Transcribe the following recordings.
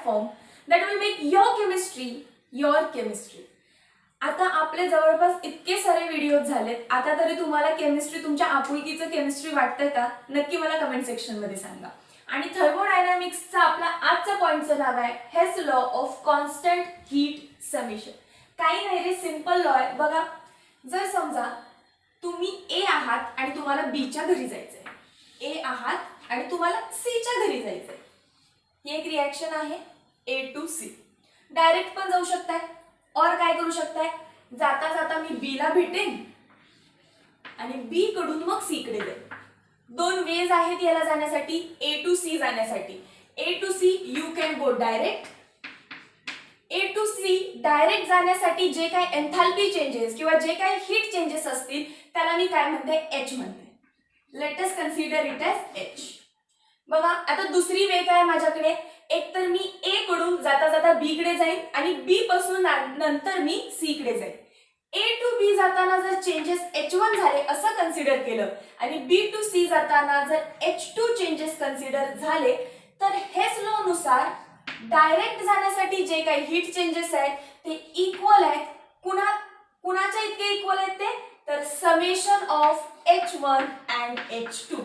Platform that will make your chemistry. आता आपले जवळपास इतके सारे व्हिडिओज झालेत, आता तरी तुम्हाला केमिस्ट्री तुमच्या आपुलकीचं केमिस्ट्री वाटतंय का? नक्की मला कमेंट सेक्शन मध्ये सांगा. आणि थर्मोडायनामिक्सचा आपला आजचा पॉइंटचं नाव आहे Hess law of constant heat summation. काही नाही रे, सिंपल लॉ आहे बघा. जर समजा तुम्ही ए आहात आणि तुम्हाला बी च्या घरी जायचंय, ए आहात आणि तुम्हाला सी च्या घरी जायचंय, ही एक रिॲक्शन आहे ए टू सी. डायरेक्ट पण जाऊ शकताय और काय करू शकताय, जाता जाता मी बी ला भेटेन आणि बी कडून मग सी कडे जाईल. दोन वेज आहेत याला जाण्यासाठी, ए टू सी जाण्यासाठी. A to C you can go direct. A to C direct जाण्यासाठी जे काय एन्थाल्पी चेंजेस किंवा जे काय हीट चेंजेस असतील त्याला मी काय म्हणते, एच म्हणते. Let us consider it as H. बघा आता दुसरी वे काय माझ्याकडे, एक तर मी ए कडून जाता जाता बी कडे जाईन आणि बी पासून नंतर मी सी कडे जाईन. ए टू बी जाताना जर चेंजेस H1 झाले असं कन्सिडर केलं आणि बी टू सी जाताना जर H2 चेंजेस कन्सिडर झाले तर हेच लॉ नुसार डायरेक्ट जाण्यासाठी जे काही हीट चेंजेस आहेत ते इक्वल आहेत. कुणाच्या इतके इक्वल आहेत ते, तर summation of H1 and H2.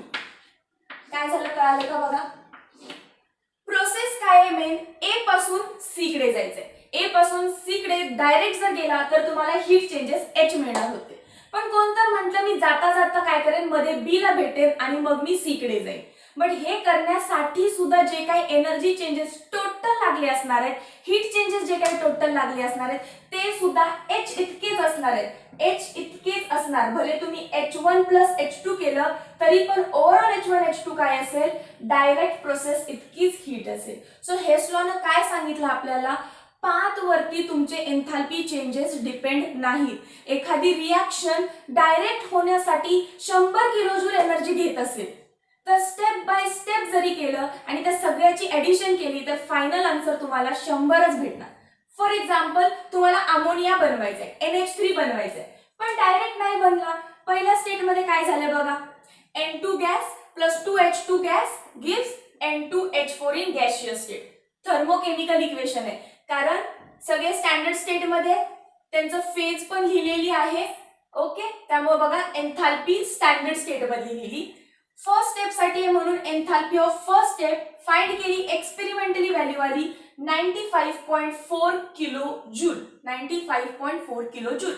काय झालं कळालं का? बघा प्रोसेस काय आहे, मेन ए पासून सी कडे जायचंय. ए पासून सी कडे डायरेक्ट जर गेला तर तुम्हाला हीट चेंजेस एच मिळणार होते. पण कोणतर म्हटलं मी जाता जाता काय करेन, मध्ये बी ला भेटेन आणि मग मी सी कडे जाईन. बट हे करण्यासाठी सुद्धा जे काही एनर्जी चेंजेस टोटल लागले असणार आहेत, हीट चेंजेस जे काही टोटल लागले असणार आहेत ते सुद्धा एच इतकेच असणार आहेत. एच इतकेच असणार. भले तुम्ही H1 प्लस H2 केलं तरी पण ओव्हरऑल H1 H2 काय असेल, डायरेक्ट प्रोसेस इतकीच हीट असेल. सो हेस लॉनं काय सांगितलं आपल्याला, पाथ वरती तुमचे एन्थाल्पी चेंजेस डिपेंड नाहीत. एखादी रिॲक्शन डायरेक्ट होण्यासाठी 100 किलोजूल एनर्जी घेत असेल तर स्टेप बाय स्टेप जरी केलं आणि त्या सगळ्याची ऍडिशन केली तर फायनल आन्सर तुम्हाला 100च भेटणार. फॉर एक्झाम्पल तुम्हाला अमोनिया बनवायचंय, NH3 बनवायचंय, पण डायरेक्ट नाही बनला. पहिल्या स्टेट मध्ये काय झालं बघा, N2 gas plus 2H2 gas gives N2H4 in gaseous state. Thermochemical equation आहे, कारण सगळे स्टँडर्ड स्टेट मध्ये त्यांचं फेज पण लिहिलेली आहे. ओके, त्यामुळे बघा एन्थाल्पी स्टँडर्ड स्टेट मध्ये लिहिली. फर्स्ट स्टेप साठी म्हणून enthalpy of first step find केली, एक्सपेरिमेंटली व्हॅल्यू आली 95.4 किलो जूल. 95.4 kilo joule.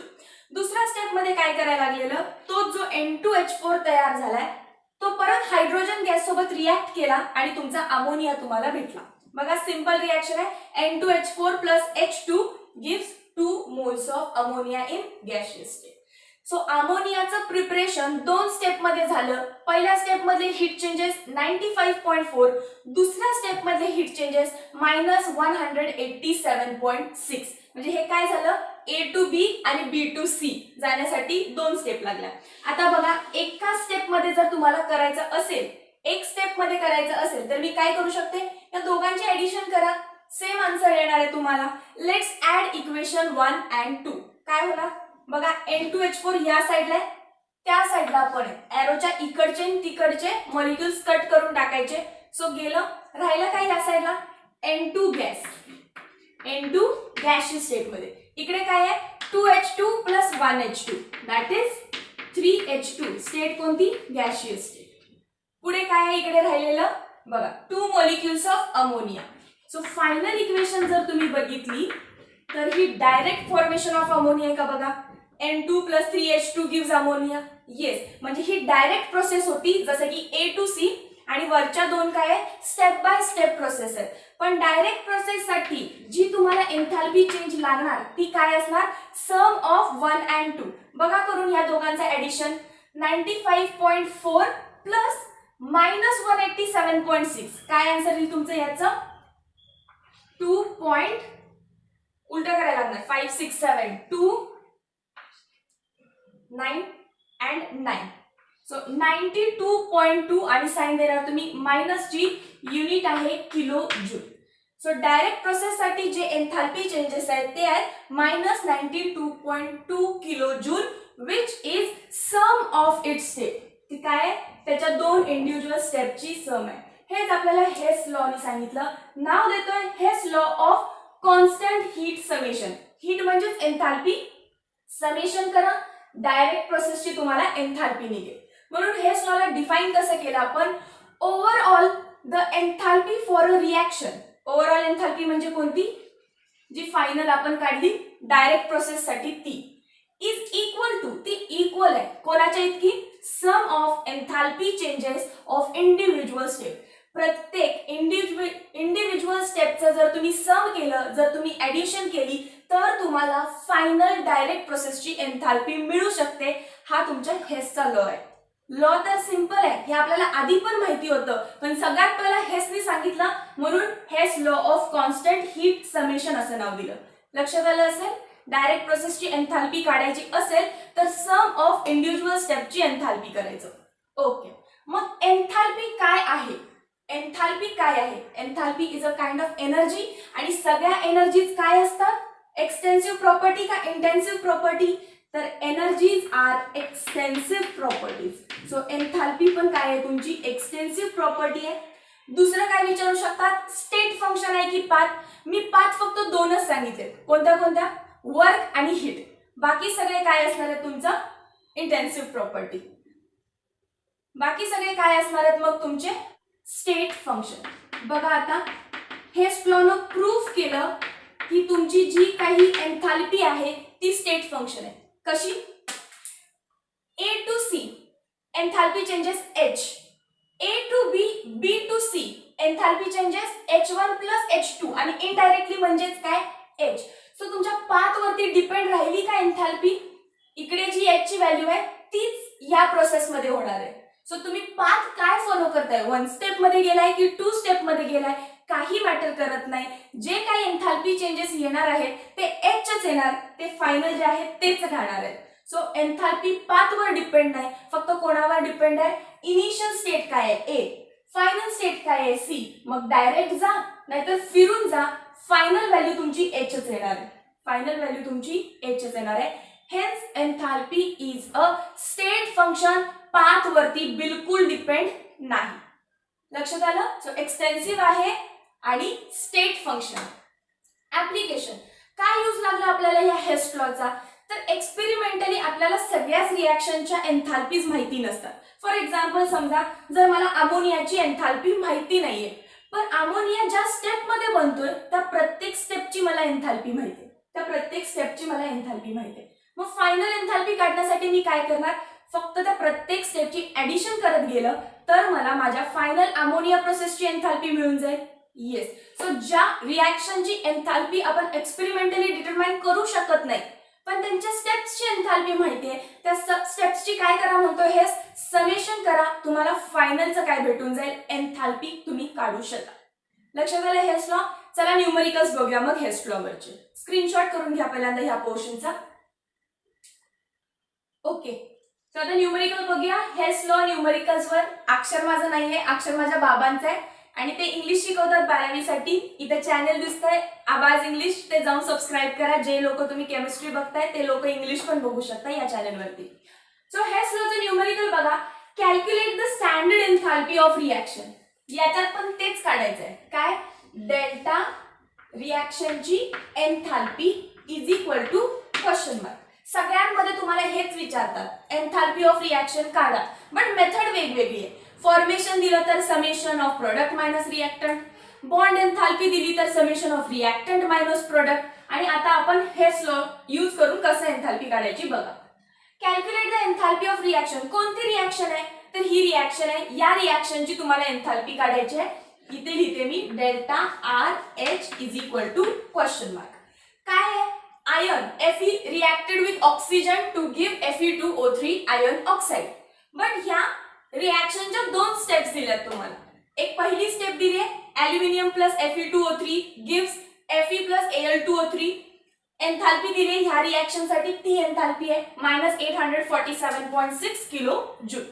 दुसऱ्या स्टेप मध्ये काय करायला लागलेलं, तो जो N2H4 तयार झालाय तो परत हायड्रोजन गॅस सोबत रिॲक्ट केला आणि तुमचा अमोनिया तुम्हाला भेटला. बघा सिंपल रिॲक्शन आहे, N2H4 plus H2 gives 2 moles of ammonia in gaseous state. So अमोनियाचं प्रिपरेशन दोन स्टेप मध्ये झालं. पहिल्या स्टेप मध्ये हीट चेंजेस 95.4, दुसऱ्या स्टेप मध्ये हीट चेंजेस -187.6. म्हणजे हे काय झालं, ए टू बी आणि बी टू सी जाण्यासाठी दोन स्टेप लागल्या. आता बघा एका स्टेप मध्ये जर तुम्हाला करायचं असेल, एक स्टेप मध्ये करायचं असेल तर मी काय करू शकते, या दोघांचे ऍडिशन करा, सेम आन्सर येणार आहे तुम्हाला. Let's add equation 1 and 2. काय होणार बघा, N2H4 या साइडला आहे, त्या साइडला आपण एरोच्या इकडचे आणि तिकडचे मॉलिक्युल्स कट करून टाकायचे. सो गेलं, राहिलं काय या साइडला N2 gas, N2 gaseous state मध्ये. इकडे काय आहे 2H2 plus 1H2 that is 3H2. State कोणती, गॅशियस स्टेट. पुढे काय आहे इकडे राहिलेलं बघा 2 molecules of ammonia. So final equation जर तुम्ही बघितली तर ही डायरेक्ट फॉर्मेशन ऑफ अमोनिया आहे का बघा, N2 plus 3H2 gives ammonia. Yes, म्हणजे ही डायरेक्ट प्रोसेस होती जसं की ए टू सी, आणि वरच्या दोन काय आहे स्टेप बाय स्टेप प्रोसेस आहे. पण डायरेक्ट प्रोसेस साठी जी तुम्हाला एन्थाल्पी चेंज लागणार ती काय असणार, सम ऑफ 1 अँड 2. बघा करून या दोघांचं ऍडिशन 95.4 प्लस -187.6. काय आन्सर येईल तुमचं याचं, 2. उलट करायला लागणार, 5 6 7 2 9 अँड 9. सो 92.2 आणि साइन देणार तुम्ही मायनस जी युनिट आहे kilo joule. So direct process साठी जे एन्थाल्पी चेंजेस आहेत ते आहेत -92.2 kilo joule which is sum of its step. ती काय आहे, त्याच्या दोन इंडिव्हिज्युअल स्टेपची सम आहे. हेच आपल्याला हेस लॉने सांगितलं. नाव देतोय Hess law of constant heat summation. Heat म्हणजेच एन्थाल्पी, समेशन करा डायरेक्ट प्रोसेसची तुम्हाला एन्थाल्पी निघेल. म्हणून हेस लॉला डिफाइन कसं केलं आपण, overall the enthalpy for a reaction. Overall enthalpy म्हणजे कोणती, जी फायनल आपण काढली डायरेक्ट प्रोसेस साठी ती इज इक्वल टू, ती इक्वल आहे कोणाच्या इतकी, sum of enthalpy changes of individual step. प्रत्येक इंडिव्हिज्युअल स्टेपचं जर तुम्ही सम केलं, जर तुम्ही ऍडिशन केली तर तुम्हाला फायनल डायरेक्ट प्रोसेसची एन्थाल्पी मिळू शकते. हा तुमच्या हेसचा लॉ आहे. लॉ तर सिंपल आहे, हे आपल्याला आधी पण माहिती होतं, पण सगळ्यात पहिला हेसने सांगितलं म्हणून Hess law of constant heat summation असं नाव दिलं. लक्षात आलं असेल. डायरेक्ट प्रोसेसची एन्थाल्पी काढायची असेल तर सम ऑफ इंडिव्हिज्युअल स्टेपची एन्थाल्पी करायचं. ओके, मग एन्थाल्पी काय आहे, एन्थाल्पी काय आहे. Enthalpy is a kind of energy. आणि सगळ्या एनर्जीज काय असतात, एक्सटेन्सिव्ह प्रॉपर्टी का इंटेन्सिव्ह प्रॉपर्टी, तर energies are extensive properties. So enthalpy पण काय आहे तुमची एक्सटेन्सिव्ह प्रॉपर्टी आहे. दुसरं काय विचारू शकतात, स्टेट फंक्शन आहे की पाथ. मी पाथ फक्त दोनच सांगितले, कोणत्या कोणत्या, वर्क आणि हीट. बाकी सगळे काय असणार आहे तुमचं इंटेन्सिव्ह प्रॉपर्टी. बाकी सगळे काय असणार आहेत मग तुमचे स्टेट फंक्शन. बघा आता हेस लॉनं प्रूफ केलं की तुमची जी काही एन्थाल्पी आहे ती स्टेट फंक्शन आहे. कशी, A to C enthalpy changes H, A to B, B to C enthalpy changes H1 plus H2 आणि इनडायरेक्टली म्हणजेच काय H. सो तुमच्या पाथ वरती डिपेंड राहिली का एन्थाल्पी, इकडे जी H ची व्हॅल्यू आहे तीच या प्रोसेस मध्ये होणार आहे. सो तुम्ही पाथ काय फॉलो करताय, 1 स्टेप मध्ये गेलाय की 2 स्टेप मध्ये गेलाय, काही मॅटर करत नाही. जे काही एन्थाल्पी चेंजेस येणार आहेत ते Hच येणार, ते फायनल जे आहे तेच राहणार आहे. सो एन्थाल्पी पाथवर डिपेंड नाही, फक्त कोणावर डिपेंड आहे, इनिशियल स्टेट काय आहे A, फायनल स्टेट काय आहे C. मग डायरेक्ट जा नाहीतर फिरून जा, फायनल व्हॅल्यू तुमची Hच येणार आहे. फायनल व्हॅल्यू तुमची Hच येणार आहे. Hence enthalpy is a state function, path वरती बिलकुल डिपेंड नाही. लक्षात आलं. सो एक्सटेन्सिव्ह आहे आणि स्टेट फंक्शन. ऍप्लिकेशन काय यूज लागला आपल्याला या हेस लॉचा, तर एक्सपेरिमेंटली आपल्याला सगळ्याच रिॲक्शनच्या एन्थाल्पीज माहिती नसतात. फॉर एक्झाम्पल समजा जर मला अमोनियाची एन्थाल्पी माहिती नाहीये, पण अमोनिया ज्या स्टेप मध्ये बनतोय त्या प्रत्येक स्टेपची मला एन्थाल्पी माहिती आहे, त्या प्रत्येक स्टेपची मला एन्थाल्पी माहिती आहे. मग फायनल एन्थाल्पी काढण्यासाठी मी काय करणार, फक्त त्या प्रत्येक स्टेपची ऍडिशन करत गेलं तर मला माझ्या फायनल अमोनिया प्रोसेसची एन्थाल्पी मिळून जाईल. येस. सो ज्या रिॲक्शनची एन्थाल्पी आपण एक्सपेरिमेंटली डिटरमाइन करू शकत नाही पण त्यांच्या स्टेप्सची एन्थाल्पी माहिती आहे, त्या स्टेप्सची काय करा म्हणतो हे समेशन करा, तुम्हाला फायनलचं काय भेटून जाईल, एन्थाल्पी तुम्ही काढू शकाल. लक्षात आलं हेस लॉ. चला न्यूमेरिकल्स बघूया मग हेस लॉ वरचे. स्क्रीनशॉट करून घ्या पहिल्यांदा ह्या पोर्शनचा. ओके, तर आता न्यूमेरिकल बघूया. हेस लॉ न्यूमेरिकल्स वर अक्षर माझं नाहीये, अक्षर माझ्या बाबांचं आहे आणि ते इंग्लिश शिकवतात 12वी साठी. इथे चॅनल दिसतंय आवाज इंग्लिश, ते जाऊन सबस्क्राईब करा. जे लोक तुम्ही केमिस्ट्री बघताय ते लोक इंग्लिश पण बघू शकता या चॅनल वरती. सो हेस लॉचं न्यूमेरिकल बघा, calculate the standard enthalpy of reaction. याच्यात पण तेच काढायचं आहे, काय, डेल्टा रिॲक्शनची enthalpy is equal to question mark. सगळ्यांमध्ये तुम्हाला हेच विचारतात, एन्थाल्पी ऑफ रिॲक्शन काढा, बट मेथड वेगवेगळी आहे. फॉर्मेशन दिलं तर summation of product minus reactant, bond enthalpy दिली तर summation of reactant minus product. आणि आता आपण हेस लॉ यूज करून कसं एन्थाल्पी काढायची बघा. Calculate the enthalpy of reaction. कोणती रिॲक्शन आहे, तर ही रिॲक्शन आहे. या रिॲक्शनची तुम्हाला एन्थाल्पी काढायची आहे. इथे लिहिते मी delta RH is equal to question mark. काय आहे, iron Fe reacted with oxygen to give Fe2O3 iron oxide. But ह्या रिॲक्शनच्या 2 स्टेप्स दिल्यात तुम्हाला. एक पहिली स्टेप दिली आहे, aluminium plus Fe2O3 gives Fe plus Al2O3. Enthalpy दिली आहे ह्या रिॲक्शनसाठी, ती एन्थाल्पी आहे -847.6 किलो जूल.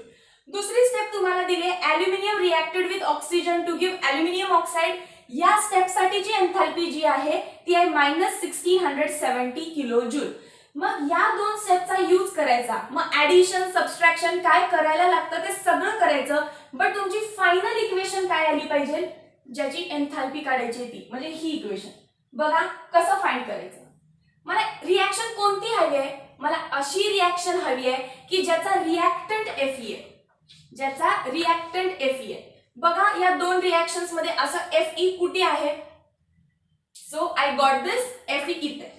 दुसरी स्टेप तुम्हाला दिली आहे, aluminium reacted with oxygen two give aluminium oxide. या स्टेप साठीची एन्थाल्पी जी आहे ती आहे -1670 किलो जूल. मग या 2 स्टेपचा यूज करायचा, मग ऍडिशन सबट्रॅक्शन काय करायला लागतं ते सगळं करायचं. बट तुमची फायनल इक्वेशन काय आली पाहिजे, ज्याची एन्थाल्पी काढायची ती, म्हणजे ही इक्वेशन. बघा कसं फाइंड करायचं. मला रिॲक्शन कोणती हवी आहे, मला अशी रिॲक्शन हवी आहे की ज्याचा रिॲक्टंट Fe आहे, ज्याचा रिॲक्टंट Fe आहे. बघा या दोन रिॲक्शन्स मध्ये असं Fe कुठे आहे, so I got this Fe इथे.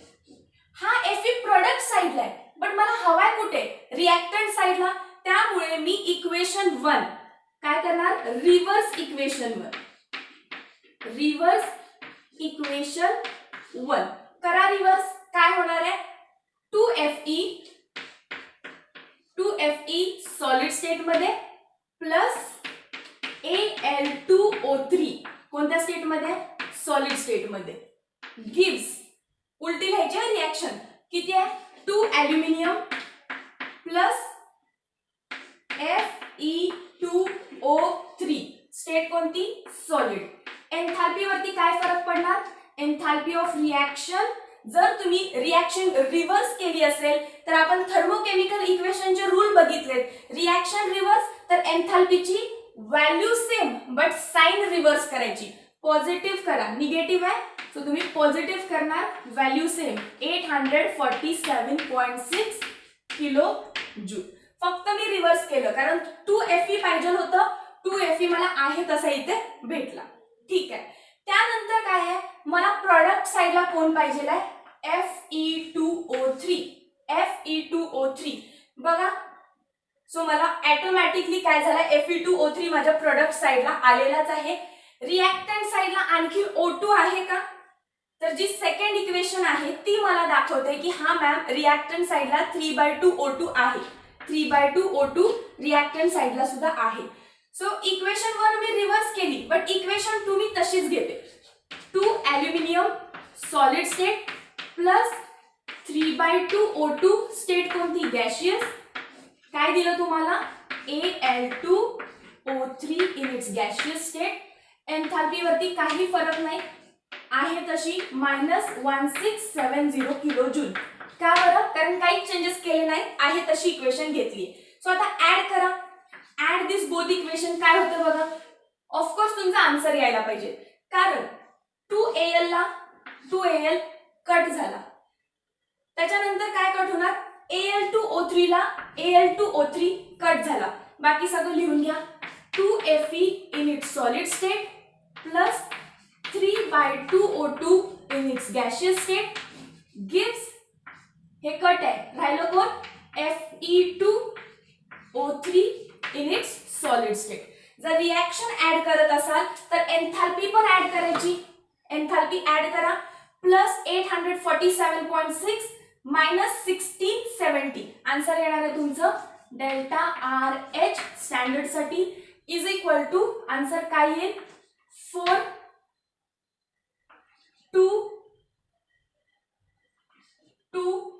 हा Fe प्रोडक्ट साइडला आहे, बट मला हवाय कुठे, रिॲक्टंट साइडला. त्यामुळे मी इक्वेशन 1 काय करणार, रिव्हर्स इक्वेशन 1 करा. रिव्हर्स काय होणार आहे, 2Fe सॉलिड स्टेट मध्ये प्लस Al2O3 कोणत्या स्टेट मध्ये, सॉलिड स्टेट मध्ये, गिव्स, उलटी लिहायची रिॲक्शन किती आहे, 2 ॲल्युमिनियम प्लस Fe2O3 स्टेट कोणती, सॉलिड. एन्थाल्पी वरती काय फरक पडणार, एन्थाल्पी ऑफ रिॲक्शन. जर तुम्ही रिॲक्शन रिव्हर्स केली असेल तर आपण थर्मोकेमिकल इक्वेशनचे रूल बघितलेत. रिॲक्शन रिव्हर्स तर एन्थाल्पीची value same but sign reverse करायची. पॉझिटिव्ह करा, निगेटिव्ह आहे सो तुम्ही पॉझिटिव्ह करणार, व्हॅल्यू सेम 847.6 किलो जूल. फक्त मी रिव्हर्स केलं कारण 2Fe पाहिजे होतं, 2Fe मला आहे तसा इथे भेटला. ठीक आहे. त्यानंतर काय आहे, मला प्रॉडक्ट साइडला कोण पाहिजे आहे, Fe2O3. बघा सो मला ऑटोमॅटिकली काय झालं, Fe2O3 माझ्या प्रॉडक्ट साइडला आलेलाच आहे. रिॲक्टंट साइडला आणखी O2 आहे का, तर जी सेकंड इक्वेशन आहे ती मला दाखवते की हा मॅम रिॲक्टंट साइडला 3/2 O2 आहे. 3/2 O2 रिॲक्टंट साइडला सुद्धा आहे. सो इक्वेशन 1 मी रिव्हर्स केली बट इक्वेशन 2 मी तशीच घेते. 2 aluminium solid state plus 3/2 O2 state कोणती, गॅशियस. काय दिलं तुम्हाला, Al2O3 in its gaseous state. Enthalpy वरती काही फरक नाही, आहे तशी -1670 किलो जूल. का बरं, कारण काही चेंजेस केले नाही, आहे तशी इक्वेशन घेतली. सो आता ऍड करा, ऍड दिस बोथ इक्वेशन. काय होतं बघा, ऑफकोर्स तुमचा आन्सर यायला पाहिजे कारण 2Al ला 2Al कट झाला, त्याच्यानंतर काय कट होणार, Al2O3 ला Al2O3 कट झाला. बाकी सगळं लिहून घ्या. 2Fe in its solid state plus 3/2 O2 in its gaseous state gives, हे कट आहे, राहिलं कोण, Fe2O3 in its solid state. जर रिॲक्शन ऍड करत असाल तर एन्थाल्पी पण ऍड करायची. एन्थाल्पी ऍड करा, प्लस 847.6 मायनस 1670. आन्सर येणार आहे तुमचं डेल्टा RH स्टँडर्ड साठी इज इक्वल टू, आन्सर काय येईल, 4 2 2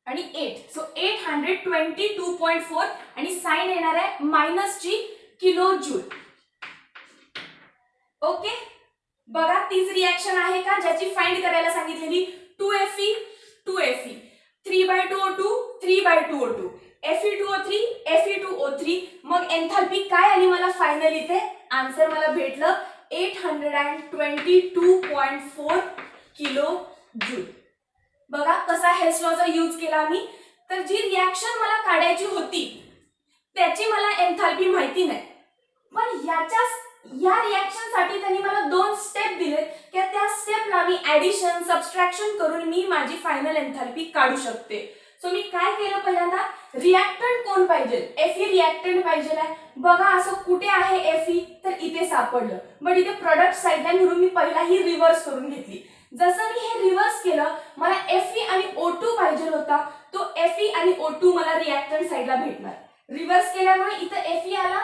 आणि 8. सो 822.4 आणि साइन येणार आहे मायनसची किलो जूल. ओके, बघा तीच रिॲक्शन आहे का ज्याची फाइंड करायला सांगितलेली. 2Fe 3/2 O2 3/2 O2 Fe2O3 Fe2O3. मग एन्थाल्पी काय आली मला फायनल इथे, आन्सर मला भेटलं 822.4 किलो जूल. बघा कसा हेल्स लॉचा यूज केला मी. तर जी रिॲक्शन मला काढायची होती त्याची मला एन्थाल्पी माहिती नाही, पण या रिॲक्शन साठी त्यांनी मला 2 स्टेप दिले की त्या स्टेपला मी ऍडिशन सबट्रॅक्शन करून मी माझी फायनल एन्थाल्पी काढू शकते. सो मी काय केलं, पहिल्यांदा रिॲक्टंट कोण पाहिजे, Fe रिॲक्टंट पाहिजे आहे. बघा असं कुठे आहे Fe, तर इथे सापडलं, बट इथे प्रोडक्ट साइडला म्हणून मी पहिला ही रिव्हर्स करून घेतली. जसं मी हे रिव्हर्स केलं मला Fe आणि O2 पाहिजे होता, तो Fe आणि O2 मला रिॲक्टंट साइडला भेटणार. रिव्हर्स केल्यामुळे इथे Fe आला,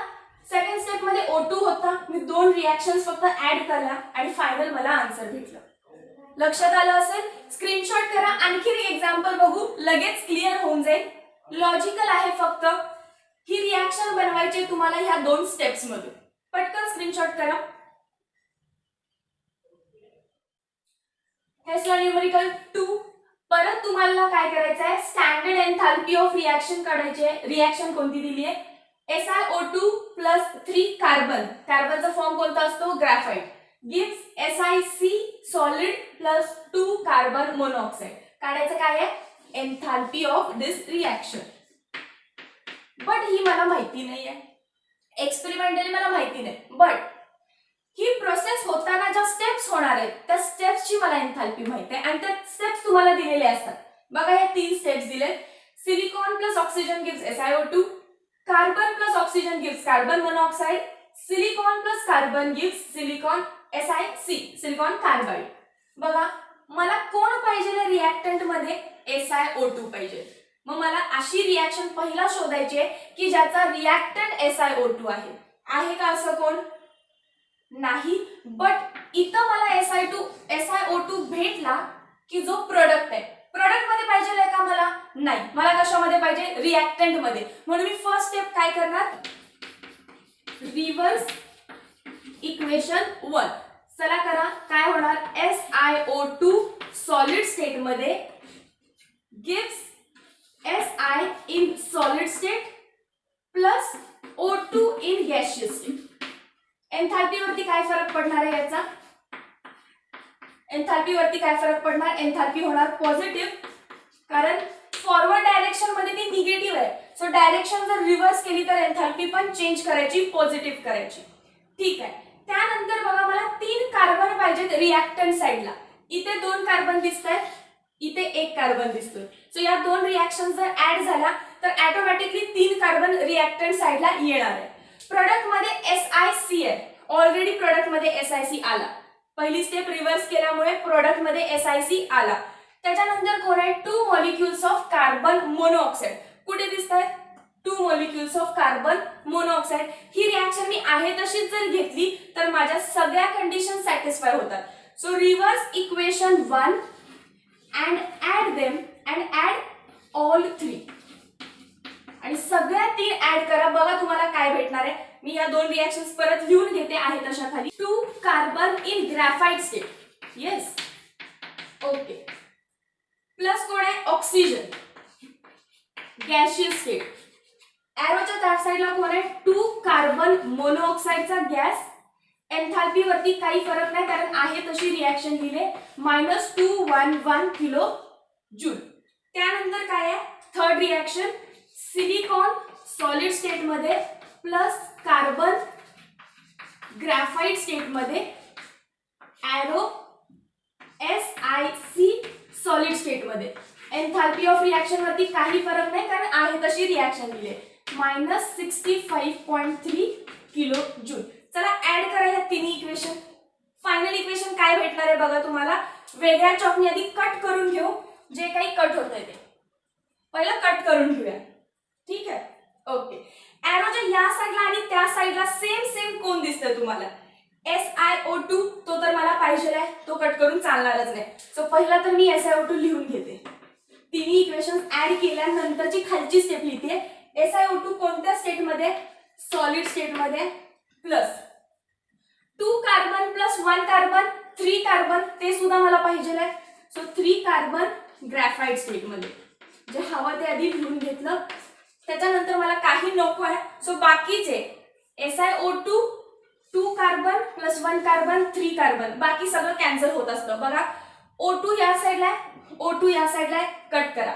सेकंड स्टेप मध्ये O2 होता, मी 2 रिॲक्शन्स फक्त ऍड केल्या आणि फायनल मला आन्सर भेटलं. लक्षात आलं असेल, स्क्रीनशॉट करा, आणखी एक एक्झाम्पल बघू, लगेच क्लिअर होऊन जाईल. लॉजिकल आहे, फक्त ही रिॲक्शन बनवायची तुम्हाला ह्या 2 स्टेप्स मध्ये. पटकन स्क्रीनशॉट करा. Hess's law numerical 2. परत तुम्हाला काय करायचं आहे, स्टँडर्ड एन्थाल्पी ऑफ रिॲक्शन काढायची आहे. रिॲक्शन कोणती दिली आहे, SiO2 प्लस 3 कार्बन, कार्बनचा फॉर्म कोणता असतो graphite, gives SiC solid plus 2 carbon monoxide. काढायचं काय आहे enthalpy of this reaction. But he मला माहिती नाहीये, एक्सपेरिमेंटली मला माहिती नाही, बट ही प्रोसेस होताना ज्या स्टेप्स होणार आहेत त्या स्टेप्सची मला एन्थाल्पी माहिती आहे आणि त्या स्टेप्स तुम्हाला दिलेले असतात. बघा या 3 स्टेप्स दिलेत. Silicon plus oxygen gives SiO2, carbon plus oxygen gives carbon monoxide, silicon plus carbon gives silicon SiC silicon carbide. बघा मला कोण पाहिजे रिएक्टंट मध्ये SiO2 पाहिजे. मग मला अशी रिएक्शन पहिला शोधायची आहे की ज्याचा रिएक्टंट SiO2 आहे का असं कोण नाही. बट इथं मला SiO2 भेटला की जो प्रोडक्ट आहे, प्रोडक्ट मध्ये पाहिजे का मला नाही, मला कशामध्ये पाहिजे रिएक्टंट मध्ये. म्हणून मी फर्स्ट स्टेप काय करणार रिव्हर्स इक्वेशन 1. चला करा. काय होणार SiO2 सॉलिड स्टेट मध्ये gives Si in solid state plus O2 in gaseous state. Enthalpy वरती काय फरक पडणार आहे याचा, एन्थाल्पी वरती काय फरक पडणार, एन्थाल्पी होणार पॉझिटिव्ह, कारण फॉरवर्ड डायरेक्शन मध्ये ती निगेटिव्ह आहे. सो डायरेक्शन जर रिव्हर्स केली तर एन्थाल्पी पण चेंज करायची, पॉझिटिव्ह करायची. ठीक आहे. त्यानंतर बघा मला 3 कार्बन पाहिजेत रिएक्टंट साइडला. इथे 2 कार्बन दिसतायत, इथे 1 कार्बन दिसतोय. सो या 2 रिएक्शन जर ऍड झाल्या तर ऑटोमॅटिकली 3 कार्बन रिएक्टंट साइडला येणार आहे. प्रोडक्ट मध्ये SiC आहे, ऑलरेडी प्रोडक्ट मध्ये SiC आला. पहिली स्टेप रिव्हर्स केल्यामुळे प्रोडक्ट मध्ये SiC आला. त्याच्यानंतर कोण आहे 2 मॉलिक्युल्स ऑफ कार्बन मोनोऑक्साइड. कुठे दिसतात 2 मॉलिक्युल्स ऑफ कार्बन मोनोऑक्साइड. ही रिएक्शन मी आहे तशीच जर घेतली तर माझ्या सगळ्या कंडिशन सॅटिस्फाय होतात. So reverse equation 1 and add them and add all 3 आणि सगळ्या 3 ऍड करा. बघा तुम्हाला काय भेटणार आहे. मी या 2 रिएक्शन्स परत लिहून घेते आहे तशा खाली. 2 carbon in graphite state, yes okay, plus कोण आहे ऑक्सिजन गॅशियस स्टेट. एरोच्या त्या साइडला कोण आहे 2 कार्बन मोनोऑक्साइडचा गॅस. एन्थाल्पी वरती काही फरक नाही कारण आहे तशी रिएक्शन लिहिले -211 किलो जूल. त्यानंतर काय आहे third reaction silicon solid state मध्ये प्लस कार्बन ग्राफाइट स्टेट मध्ये एरो SiC सॉलिड स्टेट मध्ये. एन्थाल्पी ऑफ रिएक्शन वरती काही फरक नाही कारण आहे तशी रिएक्शन लिहिले -65.3 किलो जूल. चला ऍड करा ह्या 3 इक्वेशन. फायनल इक्वेशन काय भेटणार आहे बघा तुम्हाला. वेगळ्या चॉकने आधी कट करून घेऊ, जे काही कट होतंय ते पहिलं कट करून घेऊया. ठीक आहे ओके. एरोच्या या साइडला आणि त्या साइडला सेम कोण दिसतंय तुम्हाला SiO2. तो तर मला पाहिजे आहे, तो कट करून चालणारच नाही. सो पहिला तर मी SiO2 लिहून घेते. 3 इक्वेशन ऍड केल्यानंतरची खालची स्टेप लिहिते. SiO2 कोणत्या स्टेट मध्ये सॉलिड स्टेट मध्ये plus 2 carbon plus 1 carbon 3 carbon ते सुद्धा मला पाहिजे आहे. सो 3 कार्बन ग्राफाइट स्टेट मध्ये. जे हवं ते आधी लिहून घेतलं. त्याच्यानंतर मला काही नको आहे. सो बाकीचे SiO2 2 carbon plus 1 carbon 3 carbon बाकी सगळं कॅन्सल होत असतं. बघा O2 या साइडला आहे, O2 या साइडला आहे, कट करा.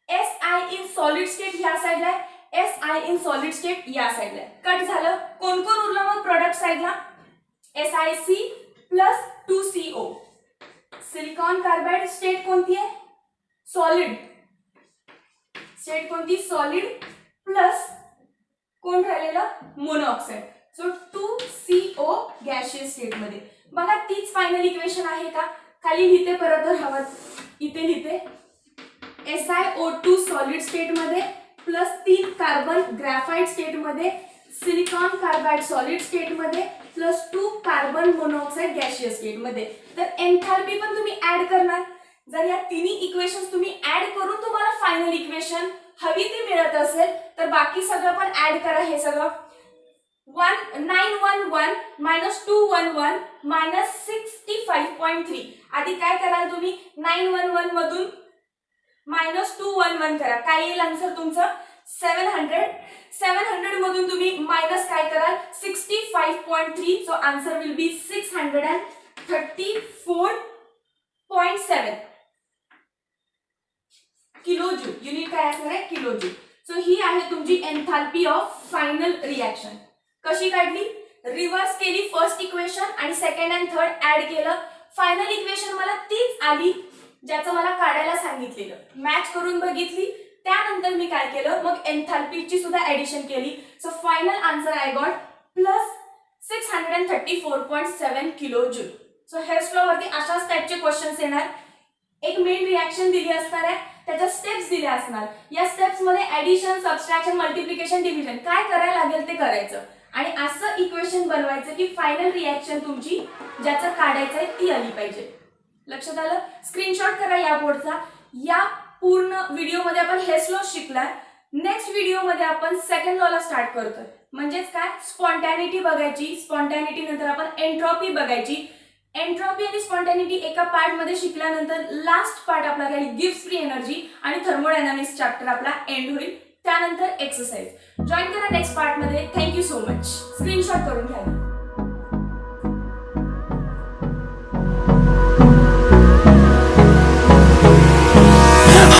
Si इन सॉलिड स्टेट या साइडला आहे, Si इन सॉलिड स्टेट या साइडला आहे, कट झालं. कोण कोण उरलं मग प्रोडक्ट साइडला SiC plus 2CO. Silicon carbide state कोणती आहे सॉलिड स्टेट कोणती सॉलिड प्लस कोण राहिलेलं monoxide. So 2CO gaseous state मध्ये. बघा तीच फायनल इक्वेशन आहे का. खाली लिहिते परत जर हवं इथे लिहिते SiO2 सॉलिड स्टेट मध्ये प्लस 3 कार्बन ग्राफाइट स्टेट मध्ये सिलिकॉन कार्बाइड सॉलिड स्टेट मध्ये plus 2 carbon monoxide gaseous state मध्ये. तर एन्थाल्पी पण तुम्ही ऍड करणार. जर या तिन्ही इक्वेशन्स तुम्ही ऍड करून तुम्हाला फायनल इक्वेशन हवी ती मिळत असेल तर बाकी सगळं पण ऍड करा. हे सगळं 911 -211 -65.3. आधी काय कराल तुम्ही 911 मधून -211 करा. काय येईल आन्सर तुमचं 700 मधून तुम्ही मायनस काय कराल 65.3. So answer will be 634.7 kilojoule. Unit काय असणार आहे किलोजूल. सो ही आहे तुमची एन्थाल्पी ऑफ फायनल रिॲक्शन. कशी काढली रिव्हर्स केली फर्स्ट इक्वेशन आणि सेकंड अँड थर्ड ऍड केलं. फायनल इक्वेशन मला तीच आली ज्याचं मला काढायला सांगितलेलं. मॅच करून बघितली त्यानंतर मी काय केलं मग एन्थाल्पीची सुद्धा ऍडिशन केली. So final answer I got plus 634.7 kilojoule. So Hess's law वरती अशाच टाइपचे क्वेश्चन्स येणार. एक मेन रिॲक्शन दिली असणार आहे त्याच्या स्टेप्स दिल्या असणार. या स्टेप्स मध्ये ऍडिशन सबट्रॅक्शन मल्टिप्लिकेशन डिव्हिजन काय करायला लागेल ते करायचं आणि असं इक्वेशन बनवायचं की फायनल रिॲक्शन तुमची ज्याचं काढायचं आहे ती आली पाहिजे. लक्षात आलं. स्क्रीनशॉट करा या बोर्डचा. या पूर्ण व्हिडिओमध्ये आपण हेस्ट लॉ शिकलाय. नेक्स्ट व्हिडिओमध्ये आपण सेकंड लॉला स्टार्ट करतोय. म्हणजेच काय स्पॉन्टॅनिटी बघायची. स्पॉन्टॅनिटी नंतर आपण एंट्रॉपी बघायची. एंट्रॉपी आणि स्पॉन्टॅनिटी एका पार्ट मध्ये शिकल्यानंतर लास्ट पार्ट आपला काही गिव्स फ्री एनर्जी आणि थर्मोडायनामिक्स चॅप्टर आपला एंड होईल. त्यानंतर एक्सरसाइज. जॉईन करा नेक्स्ट पार्ट मध्ये. Thank you so much. स्क्रीनशॉट करून घ्या.